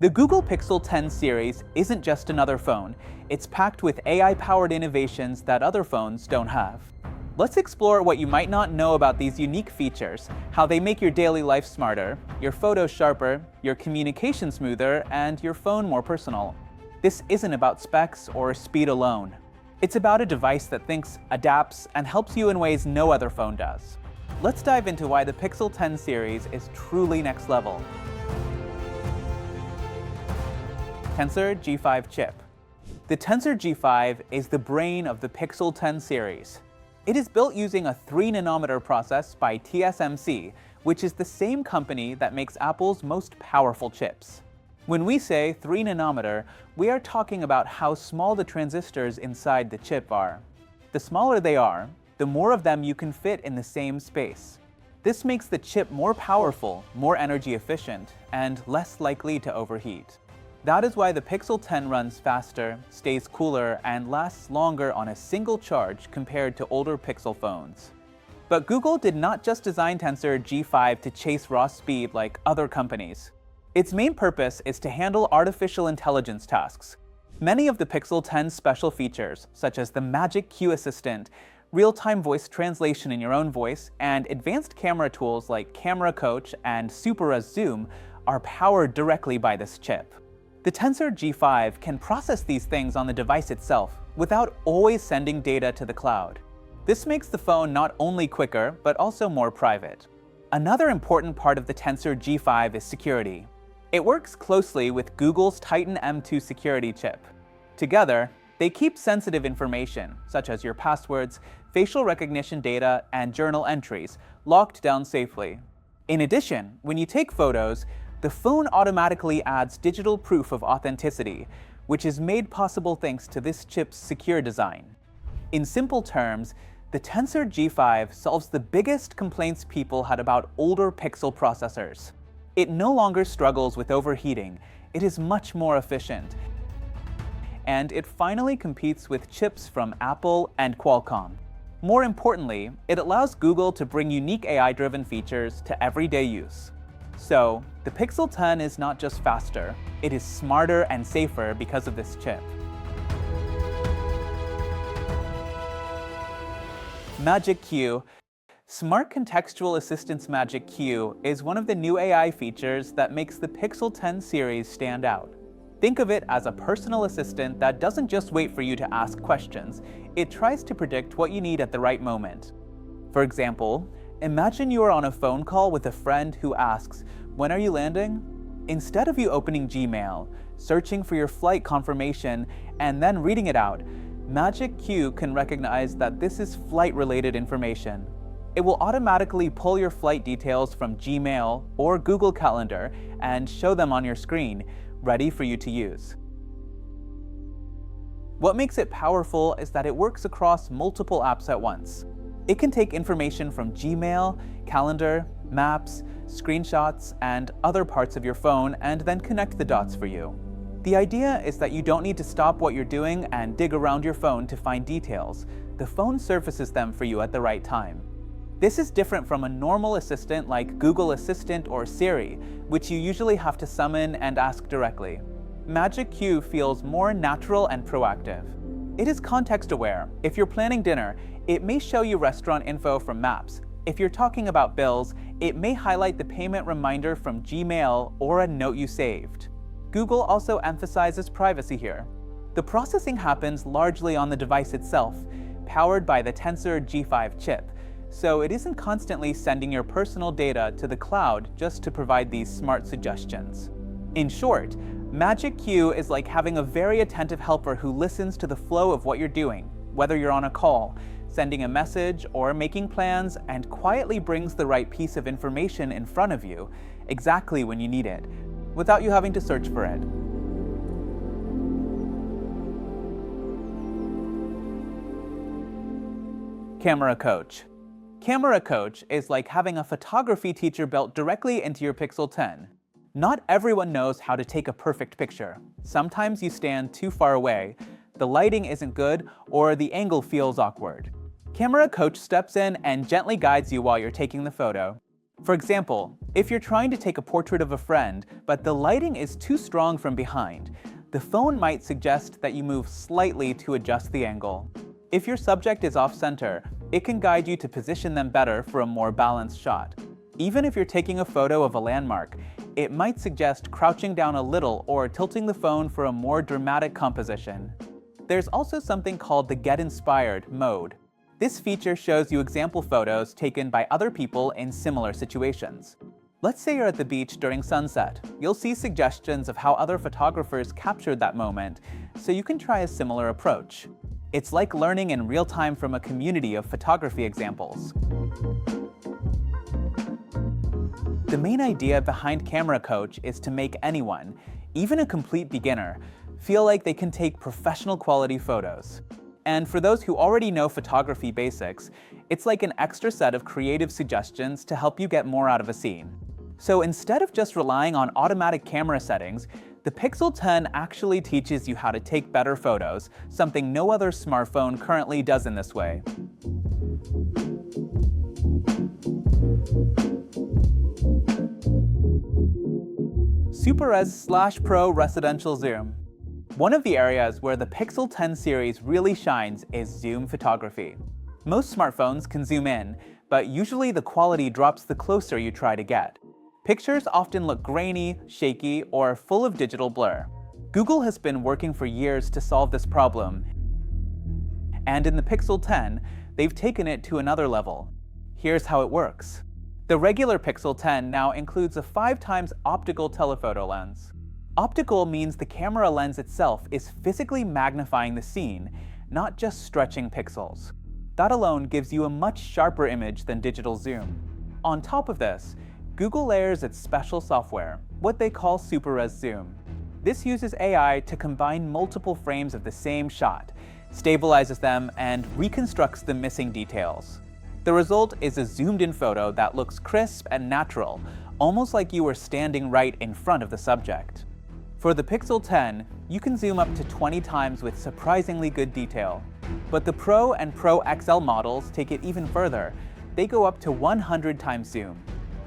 The Google Pixel 10 series isn't just another phone, it's packed with AI-powered innovations that other phones don't have. Let's explore what you might not know about these unique features, how they make your daily life smarter, your photos sharper, your communication smoother, and your phone more personal. This isn't about specs or speed alone. It's about a device that thinks, adapts, and helps you in ways no other phone does. Let's dive into why the Pixel 10 series is truly next level. Tensor G5 chip. The Tensor G5 is the brain of the Pixel 10 series. It is built using a 3-nanometer process by TSMC, which is the same company that makes Apple's most powerful chips. When we say 3-nanometer, we are talking about how small the transistors inside the chip are. The smaller they are, the more of them you can fit in the same space. This makes the chip more powerful, more energy efficient, and less likely to overheat. That is why the Pixel 10 runs faster, stays cooler, and lasts longer on a single charge compared to older Pixel phones. But Google did not just design Tensor G5 to chase raw speed like other companies. Its main purpose is to handle artificial intelligence tasks. Many of the Pixel 10's special features, such as the Magic Q Assistant, real-time voice translation in your own voice, and advanced camera tools like Camera Coach and Super Zoom, are powered directly by this chip. The Tensor G5 can process these things on the device itself without always sending data to the cloud. This makes the phone not only quicker, but also more private. Another important part of the Tensor G5 is security. It works closely with Google's Titan M2 security chip. Together, they keep sensitive information, such as your passwords, facial recognition data, and journal entries, locked down safely. In addition, when you take photos, the phone automatically adds digital proof of authenticity, which is made possible thanks to this chip's secure design. In simple terms, the Tensor G5 solves the biggest complaints people had about older Pixel processors. It no longer struggles with overheating, it is much more efficient, and it finally competes with chips from Apple and Qualcomm. More importantly, it allows Google to bring unique AI-driven features to everyday use. So, the Pixel 10 is not just faster, it is smarter and safer because of this chip. Magic Q. Smart Contextual Assistance Magic Q is one of the new AI features that makes the Pixel 10 series stand out. Think of it as a personal assistant that doesn't just wait for you to ask questions, it tries to predict what you need at the right moment. For example, imagine you are on a phone call with a friend who asks, "When are you landing?" Instead of you opening Gmail, searching for your flight confirmation, and then reading it out, Magic Q can recognize that this is flight-related information. It will automatically pull your flight details from Gmail or Google Calendar and show them on your screen, ready for you to use. What makes it powerful is that it works across multiple apps at once. It can take information from Gmail, Calendar, Maps, screenshots, and other parts of your phone and then connect the dots for you. The idea is that you don't need to stop what you're doing and dig around your phone to find details. The phone surfaces them for you at the right time. This is different from a normal assistant like Google Assistant or Siri, which you usually have to summon and ask directly. Magic Q feels more natural and proactive. It is context-aware. If you're planning dinner, it may show you restaurant info from Maps. If you're talking about bills, it may highlight the payment reminder from Gmail or a note you saved. Google also emphasizes privacy here. The processing happens largely on the device itself, powered by the Tensor G5 chip, so it isn't constantly sending your personal data to the cloud just to provide these smart suggestions. In short, Magic Q is like having a very attentive helper who listens to the flow of what you're doing, whether you're on a call, sending a message, or making plans, and quietly brings the right piece of information in front of you, exactly when you need it, without you having to search for it. Camera Coach. Camera Coach is like having a photography teacher built directly into your Pixel 10. Not everyone knows how to take a perfect picture. Sometimes you stand too far away, the lighting isn't good, or the angle feels awkward. Camera Coach steps in and gently guides you while you're taking the photo. For example, if you're trying to take a portrait of a friend, but the lighting is too strong from behind, the phone might suggest that you move slightly to adjust the angle. If your subject is off-center, it can guide you to position them better for a more balanced shot. Even if you're taking a photo of a landmark, it might suggest crouching down a little or tilting the phone for a more dramatic composition. There's also something called the Get Inspired mode. This feature shows you example photos taken by other people in similar situations. Let's say you're at the beach during sunset. You'll see suggestions of how other photographers captured that moment, so you can try a similar approach. It's like learning in real time from a community of photography examples. The main idea behind Camera Coach is to make anyone, even a complete beginner, feel like they can take professional quality photos. And for those who already know photography basics, it's like an extra set of creative suggestions to help you get more out of a scene. So instead of just relying on automatic camera settings, the Pixel 10 actually teaches you how to take better photos, something no other smartphone currently does in this way. SuperRes/Pro Residential Zoom. One of the areas where the Pixel 10 series really shines is zoom photography. Most smartphones can zoom in, but usually the quality drops the closer you try to get. Pictures often look grainy, shaky, or full of digital blur. Google has been working for years to solve this problem, and in the Pixel 10, they've taken it to another level. Here's how it works. The regular Pixel 10 now includes a 5x optical telephoto lens. Optical means the camera lens itself is physically magnifying the scene, not just stretching pixels. That alone gives you a much sharper image than digital zoom. On top of this, Google layers its special software, what they call SuperRes Zoom. This uses AI to combine multiple frames of the same shot, stabilizes them, and reconstructs the missing details. The result is a zoomed-in photo that looks crisp and natural, almost like you were standing right in front of the subject. For the Pixel 10, you can zoom up to 20 times with surprisingly good detail. But the Pro and Pro XL models take it even further. They go up to 100 times zoom.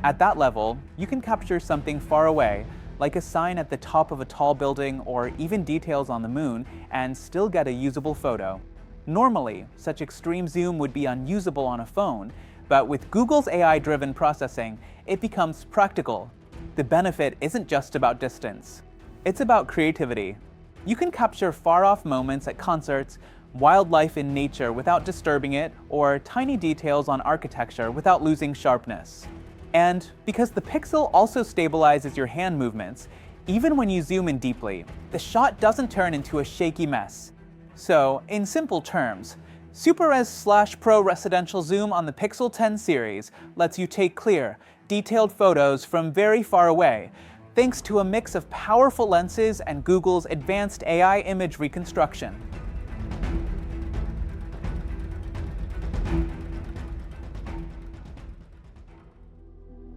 At that level, you can capture something far away, like a sign at the top of a tall building or even details on the moon, and still get a usable photo. Normally, such extreme zoom would be unusable on a phone, but with Google's AI-driven processing, it becomes practical. The benefit isn't just about distance. It's about creativity. You can capture far-off moments at concerts, wildlife in nature without disturbing it, or tiny details on architecture without losing sharpness. And because the Pixel also stabilizes your hand movements, even when you zoom in deeply, the shot doesn't turn into a shaky mess. So, in simple terms, SuperRes/Pro Residential Zoom on the Pixel 10 series lets you take clear, detailed photos from very far away, thanks to a mix of powerful lenses and Google's advanced AI image reconstruction.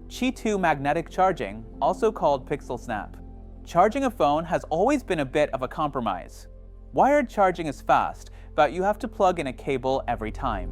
Qi 2 magnetic charging, also called Pixel Snap. Charging a phone has always been a bit of a compromise. Wired charging is fast, but you have to plug in a cable every time.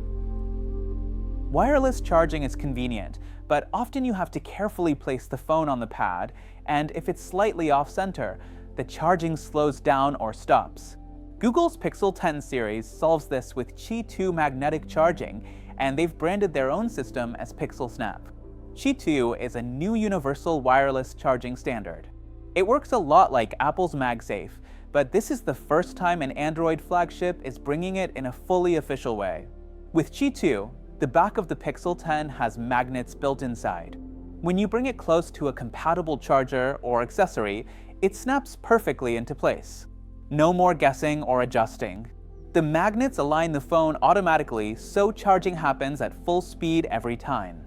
Wireless charging is convenient, but often you have to carefully place the phone on the pad, and if it's slightly off-center, the charging slows down or stops. Google's Pixel 10 series solves this with Qi 2 magnetic charging, and they've branded their own system as Pixel Snap. Qi 2 is a new universal wireless charging standard. It works a lot like Apple's MagSafe, but this is the first time an Android flagship is bringing it in a fully official way. With Qi 2, the back of the Pixel 10 has magnets built inside. When you bring it close to a compatible charger or accessory, it snaps perfectly into place. No more guessing or adjusting. The magnets align the phone automatically so charging happens at full speed every time.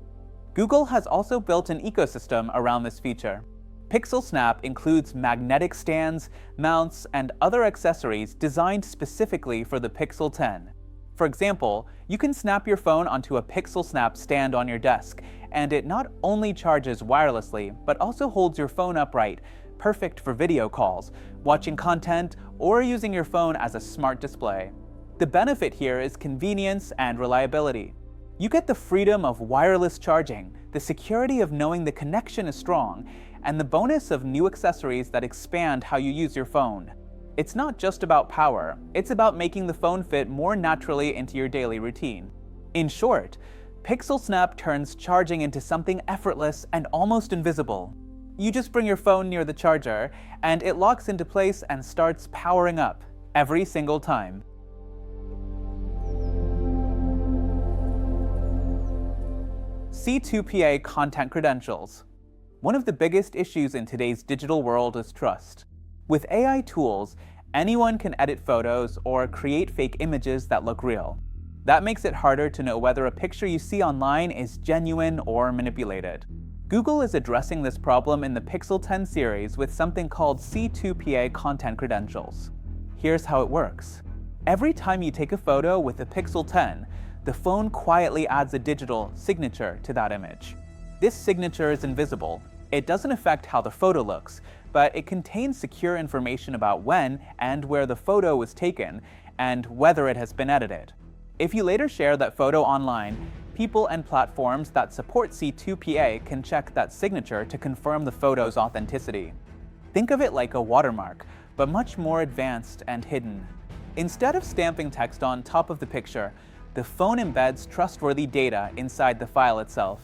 Google has also built an ecosystem around this feature. Pixel Snap includes magnetic stands, mounts, and other accessories designed specifically for the Pixel 10. For example, you can snap your phone onto a Pixel Snap stand on your desk, and it not only charges wirelessly, but also holds your phone upright, perfect for video calls, watching content, or using your phone as a smart display. The benefit here is convenience and reliability. You get the freedom of wireless charging, the security of knowing the connection is strong, and the bonus of new accessories that expand how you use your phone. It's not just about power, it's about making the phone fit more naturally into your daily routine. In short, Pixel Snap turns charging into something effortless and almost invisible. You just bring your phone near the charger, and it locks into place and starts powering up every single time. C2PA content credentials. One of the biggest issues in today's digital world is trust. With AI tools, anyone can edit photos or create fake images that look real. That makes it harder to know whether a picture you see online is genuine or manipulated. Google is addressing this problem in the Pixel 10 series with something called C2PA content credentials. Here's how it works. Every time you take a photo with the Pixel 10, the phone quietly adds a digital signature to that image. This signature is invisible. It doesn't affect how the photo looks, but it contains secure information about when and where the photo was taken and whether it has been edited. If you later share that photo online, people and platforms that support C2PA can check that signature to confirm the photo's authenticity. Think of it like a watermark, but much more advanced and hidden. Instead of stamping text on top of the picture, the phone embeds trustworthy data inside the file itself.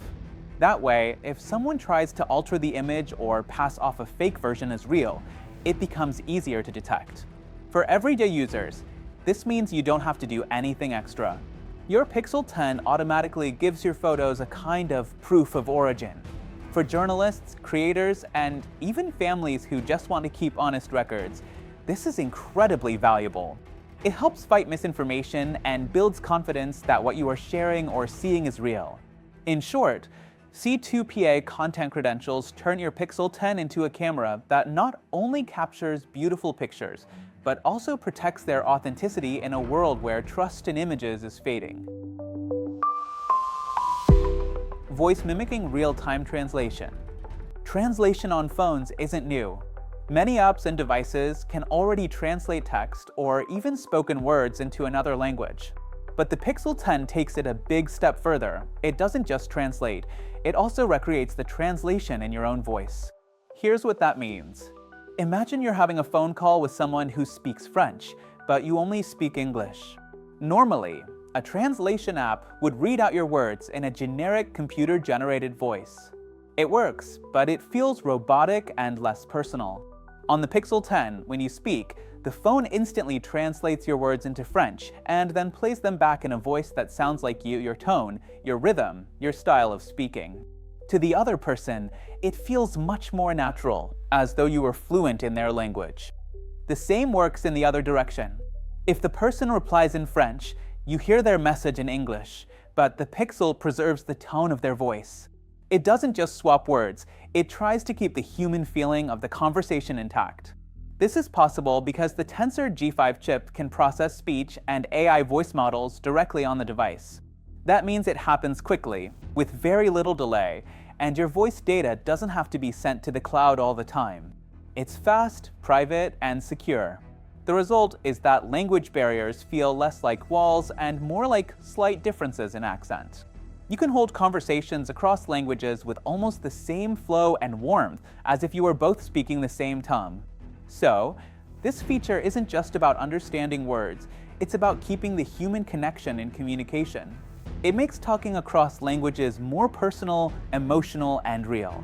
That way, if someone tries to alter the image or pass off a fake version as real, it becomes easier to detect. For everyday users, this means you don't have to do anything extra. Your Pixel 10 automatically gives your photos a kind of proof of origin. For journalists, creators, and even families who just want to keep honest records, this is incredibly valuable. It helps fight misinformation and builds confidence that what you are sharing or seeing is real. In short, C2PA content credentials turn your Pixel 10 into a camera that not only captures beautiful pictures, but also protects their authenticity in a world where trust in images is fading. Voice mimicking real-time translation. Translation on phones isn't new. Many apps and devices can already translate text or even spoken words into another language. But the Pixel 10 takes it a big step further. It doesn't just translate, it also recreates the translation in your own voice. Here's what that means. Imagine you're having a phone call with someone who speaks French, but you only speak English. Normally, a translation app would read out your words in a generic computer-generated voice. It works, but it feels robotic and less personal. On the Pixel 10, when you speak, the phone instantly translates your words into French and then plays them back in a voice that sounds like you, your tone, your rhythm, your style of speaking. To the other person, it feels much more natural, as though you were fluent in their language. The same works in the other direction. If the person replies in French, you hear their message in English, but the Pixel preserves the tone of their voice. It doesn't just swap words, it tries to keep the human feeling of the conversation intact. This is possible because the Tensor G5 chip can process speech and AI voice models directly on the device. That means it happens quickly, with very little delay, and your voice data doesn't have to be sent to the cloud all the time. It's fast, private, and secure. The result is that language barriers feel less like walls and more like slight differences in accent. You can hold conversations across languages with almost the same flow and warmth as if you were both speaking the same tongue. So, this feature isn't just about understanding words, it's about keeping the human connection in communication. It makes talking across languages more personal, emotional, and real.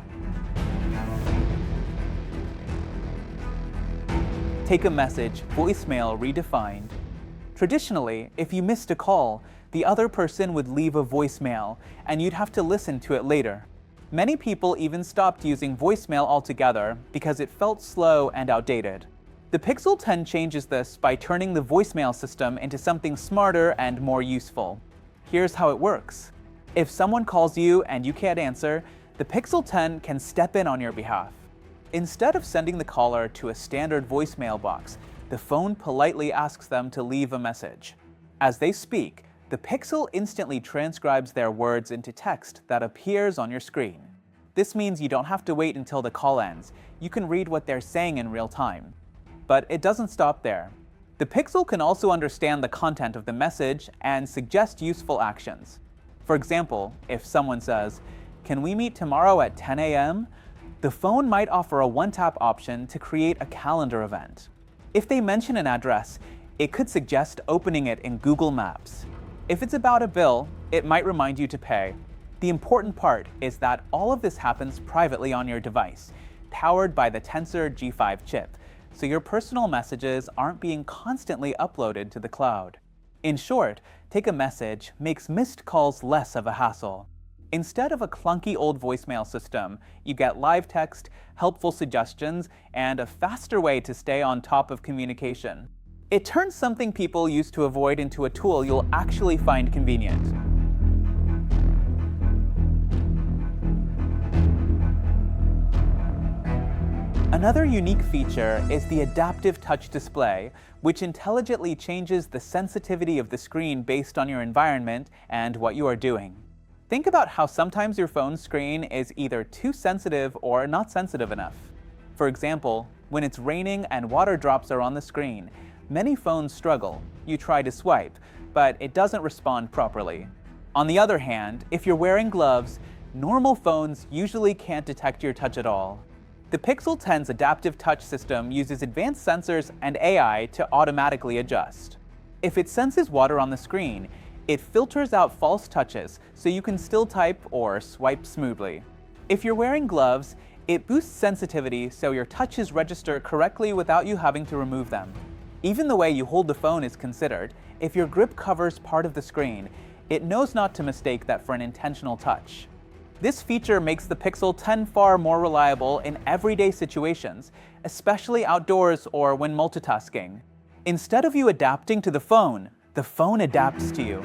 Take a message, voicemail redefined. Traditionally, if you missed a call, the other person would leave a voicemail, and you'd have to listen to it later. Many people even stopped using voicemail altogether because it felt slow and outdated. The Pixel 10 changes this by turning the voicemail system into something smarter and more useful. Here's how it works. If someone calls you and you can't answer, the Pixel 10 can step in on your behalf. Instead of sending the caller to a standard voicemail box, the phone politely asks them to leave a message. As they speak, the Pixel instantly transcribes their words into text that appears on your screen. This means you don't have to wait until the call ends. You can read what they're saying in real time. But it doesn't stop there. The Pixel can also understand the content of the message and suggest useful actions. For example, if someone says, "Can we meet tomorrow at 10 a.m.?" the phone might offer a one-tap option to create a calendar event. If they mention an address, it could suggest opening it in Google Maps. If it's about a bill, it might remind you to pay. The important part is that all of this happens privately on your device, powered by the Tensor G5 chip, so your personal messages aren't being constantly uploaded to the cloud. In short, Take a Message makes missed calls less of a hassle. Instead of a clunky old voicemail system, you get live text, helpful suggestions, and a faster way to stay on top of communication. It turns something people used to avoid into a tool you'll actually find convenient. Another unique feature is the Adaptive Touch Display, which intelligently changes the sensitivity of the screen based on your environment and what you are doing. Think about how sometimes your phone's screen is either too sensitive or not sensitive enough. For example, when it's raining and water drops are on the screen, many phones struggle. You try to swipe, but it doesn't respond properly. On the other hand, if you're wearing gloves, normal phones usually can't detect your touch at all. The Pixel 10's Adaptive Touch system uses advanced sensors and AI to automatically adjust. If it senses water on the screen, it filters out false touches so you can still type or swipe smoothly. If you're wearing gloves, it boosts sensitivity so your touches register correctly without you having to remove them. Even the way you hold the phone is considered. If your grip covers part of the screen, it knows not to mistake that for an intentional touch. This feature makes the Pixel 10 far more reliable in everyday situations, especially outdoors or when multitasking. Instead of you adapting to the phone adapts to you.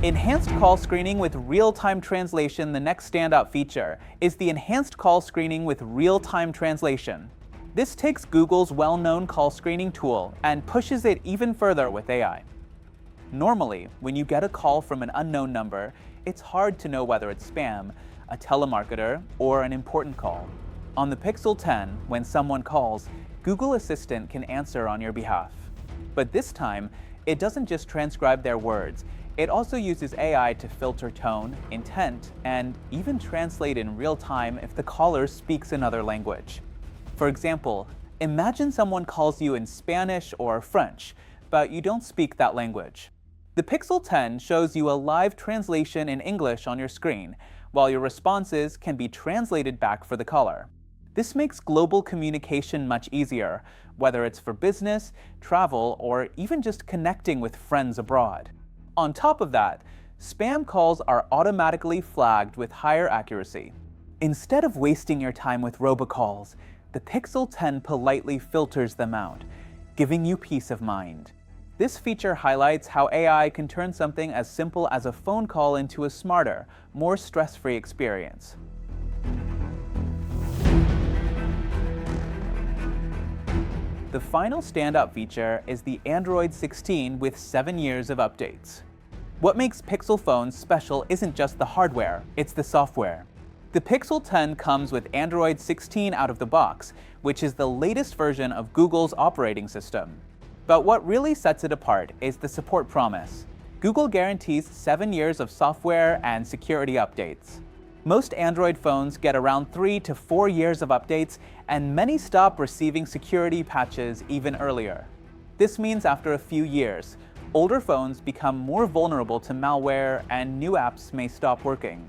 Enhanced call screening with real-time translation. The next standout feature is the enhanced call screening with real-time translation. This takes Google's well-known call screening tool and pushes it even further with AI. Normally, when you get a call from an unknown number, it's hard to know whether it's spam, a telemarketer, or an important call. On the Pixel 10, when someone calls, Google Assistant can answer on your behalf. But this time, it doesn't just transcribe their words. It also uses AI to filter tone, intent, and even translate in real time if the caller speaks another language. For example, imagine someone calls you in Spanish or French, but you don't speak that language. The Pixel 10 shows you a live translation in English on your screen, while your responses can be translated back for the caller. This makes global communication much easier, whether it's for business, travel, or even just connecting with friends abroad. On top of that, spam calls are automatically flagged with higher accuracy. Instead of wasting your time with robocalls, the Pixel 10 politely filters them out, giving you peace of mind. This feature highlights how AI can turn something as simple as a phone call into a smarter, more stress-free experience. The final standout feature is the Android 16 with 7 years of updates. What makes Pixel phones special isn't just the hardware, it's the software. The Pixel 10 comes with Android 16 out of the box, which is the latest version of Google's operating system. But what really sets it apart is the support promise. Google guarantees 7 years of software and security updates. Most Android phones get around 3 to 4 years of updates, and many stop receiving security patches even earlier. This means after a few years, older phones become more vulnerable to malware and new apps may stop working.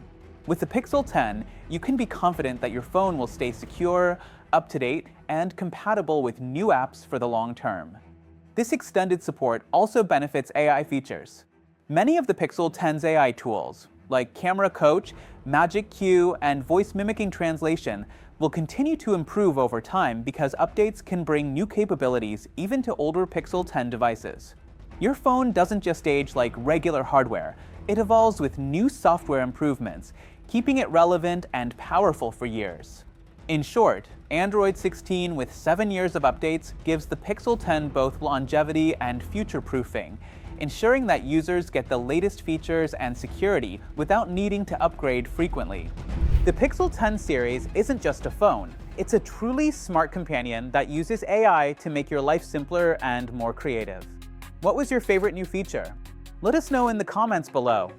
With the Pixel 10, you can be confident that your phone will stay secure, up-to-date, and compatible with new apps for the long term. This extended support also benefits AI features. Many of the Pixel 10's AI tools, like Camera Coach, Magic Q, and voice mimicking translation, will continue to improve over time because updates can bring new capabilities even to older Pixel 10 devices. Your phone doesn't just age like regular hardware, it evolves with new software improvements, keeping it relevant and powerful for years. In short, Android 16 with 7 years of updates gives the Pixel 10 both longevity and future-proofing, ensuring that users get the latest features and security without needing to upgrade frequently. The Pixel 10 series isn't just a phone, it's a truly smart companion that uses AI to make your life simpler and more creative. What was your favorite new feature? Let us know in the comments below.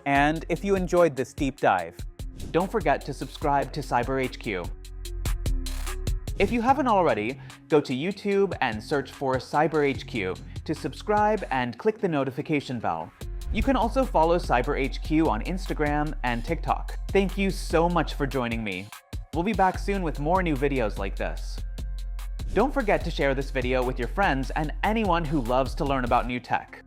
And if you enjoyed this deep dive, don't forget to subscribe to CyberHQ. If you haven't already, go to YouTube and search for CyberHQ to subscribe and click the notification bell. You can also follow CyberHQ on Instagram and TikTok. Thank you so much for joining me. We'll be back soon with more new videos like this. Don't forget to share this video with your friends and anyone who loves to learn about new tech.